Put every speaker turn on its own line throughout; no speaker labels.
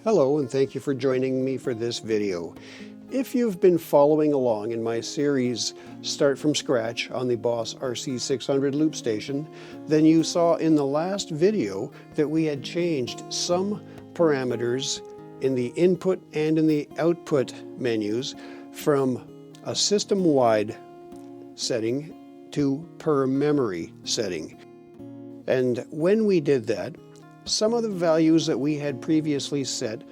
Hello, and thank you for joining me for this video. If you've been following along in my series Start from Scratch on the Boss RC600 LoopStation, then you saw in the last video that we had changed some parameters in the input and in the output menus from a system-wide setting to per memory setting. And when we did that, some of the values that we had previously set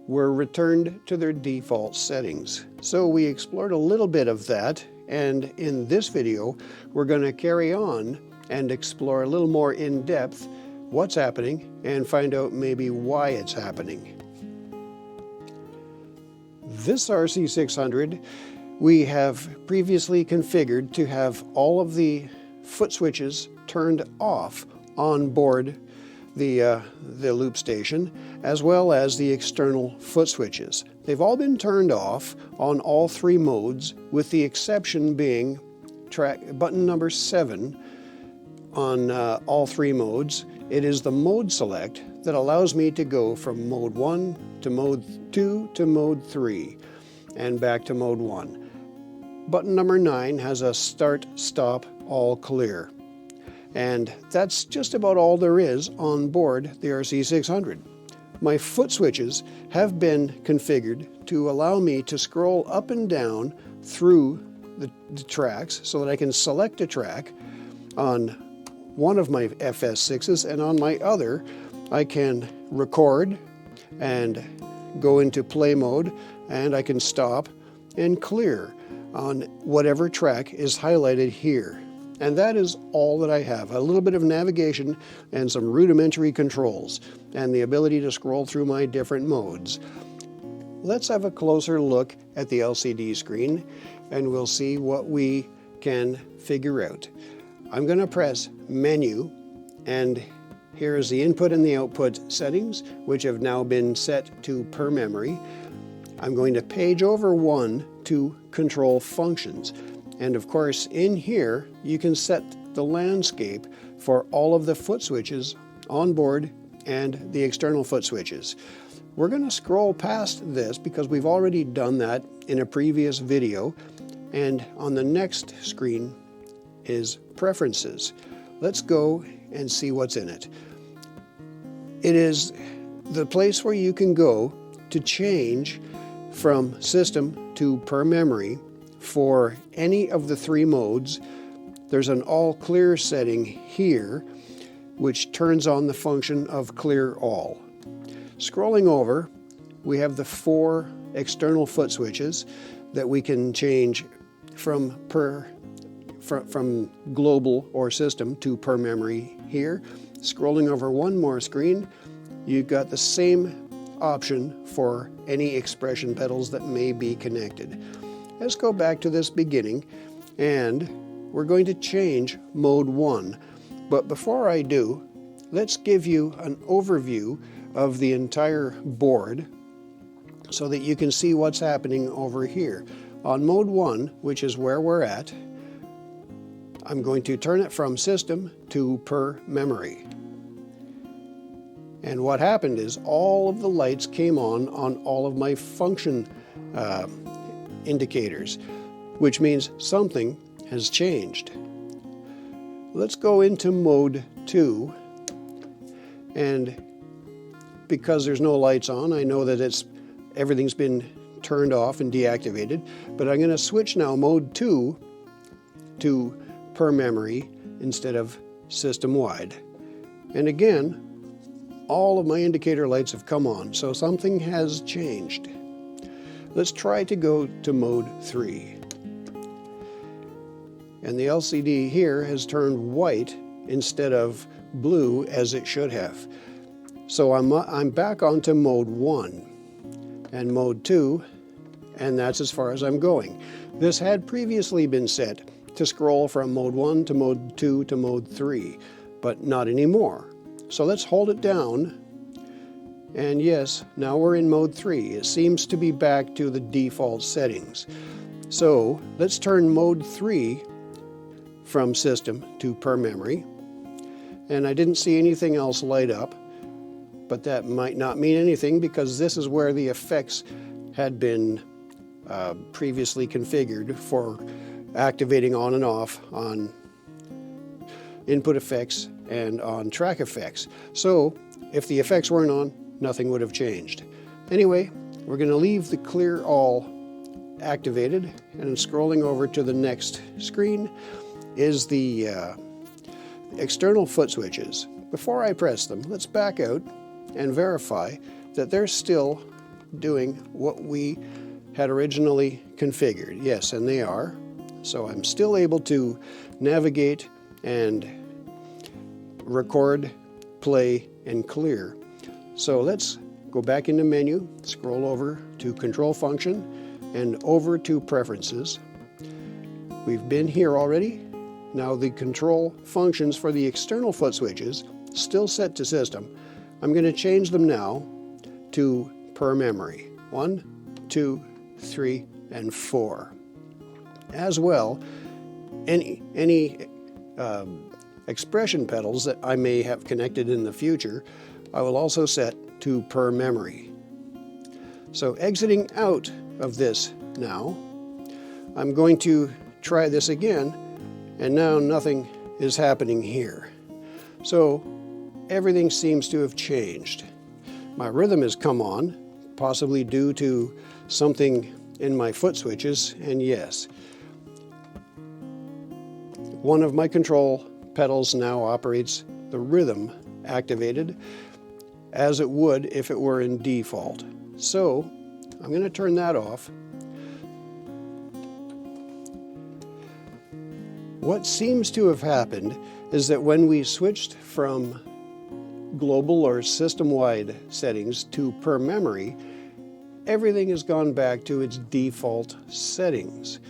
were returned to their default settings. So we explored a little bit of that, and in this video we're going to carry on and explore a little more in depth what's happening and find out maybe why it's happening. This RC600 we have previously configured to have all of the foot switches turned off on board the LoopStation, as well as the external foot switches. They've all been turned off on all three modes, with the exception being button number 7 on all three modes. It is the mode select that allows me to go from mode 1 to mode 2 to mode 3 and back to mode 1. Button number 9 has a start, stop, all clear. And that's just about all there is on board the RC600. My foot switches have been configured to allow me to scroll up and down through the tracks so that I can select a track on one of my FS6s, and on my other I can record and go into play mode, and I can stop and clear on whatever track is highlighted here. And that is all that I have. A little bit of navigation and some rudimentary controls and the ability to scroll through my different modes. Let's have a closer look at the LCD screen and we'll see what we can figure out. I'm going to press Menu, and here is the input and the output settings, which have now been set to per memory. I'm going to page over 1 to control functions. And of course, in here, you can set the landscape for all of the foot switches on board and the external foot switches. We're going to scroll past this because we've already done that in a previous video. And on the next screen is Preferences. Let's go and see what's in it. It is the place where you can go to change from system to per memory for any of the three modes. There's an all clear setting here, which turns on the function of clear all. Scrolling over, we have the 4 external foot switches that we can change from global or system to per memory here. Scrolling over one more screen, you've got the same option for any expression pedals that may be connected. Let's go back to this beginning, and we're going to change mode 1. But before I do, let's give you an overview of the entire board so that you can see what's happening over here. On mode 1, which is where we're at, I'm going to turn it from system to per memory. And what happened is all of the lights came on all of my function indicators, which means something has changed. Let's go into mode 2, and because there's no lights on, I know that everything's been turned off and deactivated, but I'm going to switch now mode 2 to per memory instead of system wide. And again, all of my indicator lights have come on, so something has changed. Let's try to go to mode 3. And the LCD here has turned white instead of blue as it should have. So I'm back onto mode 1 and mode 2, and that's as far as I'm going. This had previously been set to scroll from mode 1 to mode 2 to mode 3, but not anymore. So let's hold it down. And yes, now we're in mode 3. It seems to be back to the default settings. So let's turn mode 3 from system to per memory. And I didn't see anything else light up. but that might not mean anything because this is where the effects had been previously configured for activating on and off on input effects and on track effects. So if the effects weren't on, nothing would have changed. Anyway, we're going to leave the clear all activated, and scrolling over to the next screen is the external foot switches. Before I press them, let's back out and verify that they're still doing what we had originally configured. Yes, and they are. So I'm still able to navigate and record, play, and clear. So let's go back into menu, scroll over to control function, and over to preferences. We've been here already. Now the control functions for the external foot switches, still set to system. I'm going to change them now to per memory. 1, 2, 3, and 4. As well, any expression pedals that I may have connected in the future, I will also set to per memory. So exiting out of this now, I'm going to try this again, and now nothing is happening here. So everything seems to have changed. My rhythm has come on, possibly due to something in my foot switches, and yes, one of my control pedals now operates the rhythm activated as it would if it were in default. So I'm going to turn that off. What seems to have happened is that when we switched from global or system-wide settings to per memory, everything has gone back to its default settings.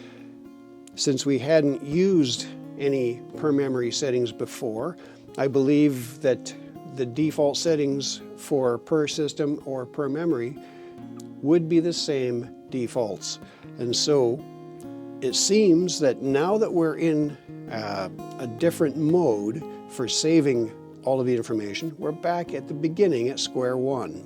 Since we hadn't used any per memory settings before, I believe that the default settings for per system or per memory would be the same defaults. And so it seems that now that we're in a different mode for saving all of the information, we're back at the beginning at square one.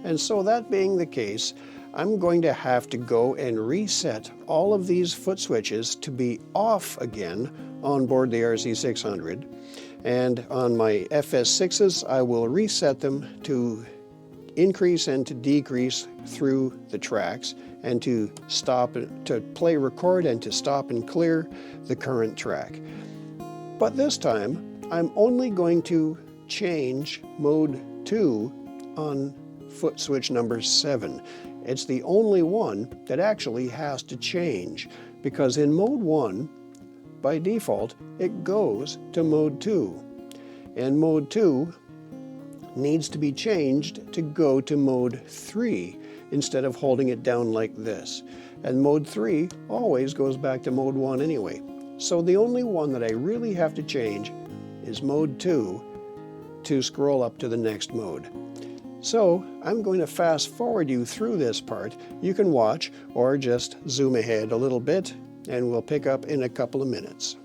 And so that being the case, I'm going to have to go and reset all of these foot switches to be off again on board the RC600. And on my FS6s, I will reset them to increase and to decrease through the tracks, and to stop, to play record, and to stop and clear the current track. But this time, I'm only going to change mode 2 on foot switch number 7. It's the only one that actually has to change, because in mode 1, by default, it goes to mode 2. And mode 2 needs to be changed to go to mode 3 instead of holding it down like this. And mode 3 always goes back to mode 1 anyway. So the only one that I really have to change is mode 2 to scroll up to the next mode. So I'm going to fast forward you through this part. You can watch or just zoom ahead a little bit, and we'll pick up in a couple of minutes.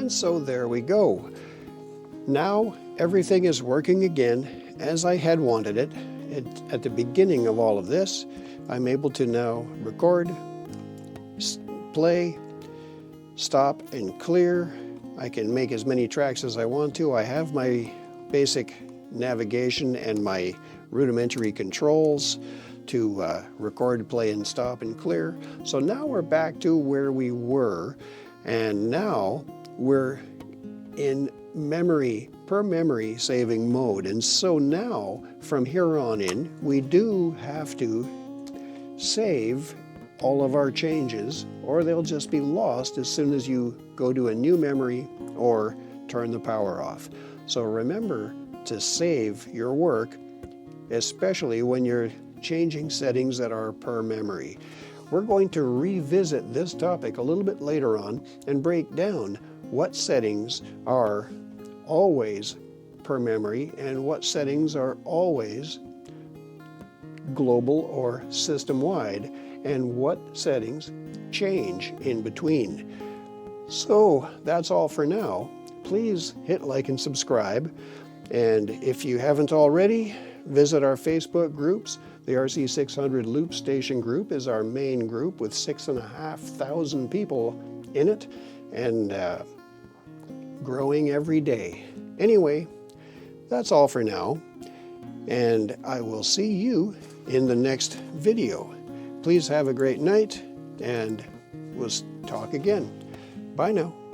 And so there we go. Now everything is working again as I had wanted it. At the beginning of all of this, I'm able to now record, play, stop and clear. I can make as many tracks as I want to. I have my basic navigation and my rudimentary controls to record, play, and stop and clear. So now we're back to where we were, and now we're in per memory saving mode. And so now from here on in, we do have to save all of our changes, or they'll just be lost as soon as you go to a new memory or turn the power off. So remember to save your work, especially when you're changing settings that are per memory. We're going to revisit this topic a little bit later on and break down what settings are always per memory and what settings are always global or system-wide, and what settings change in between. So that's all for now. Please hit like and subscribe. And if you haven't already, visit our Facebook groups. The RC600 LoopStation group is our main group with 6,500 people in it, and growing every day. Anyway, that's all for now, and I will see you in the next video. Please have a great night, and we'll talk again. Bye now.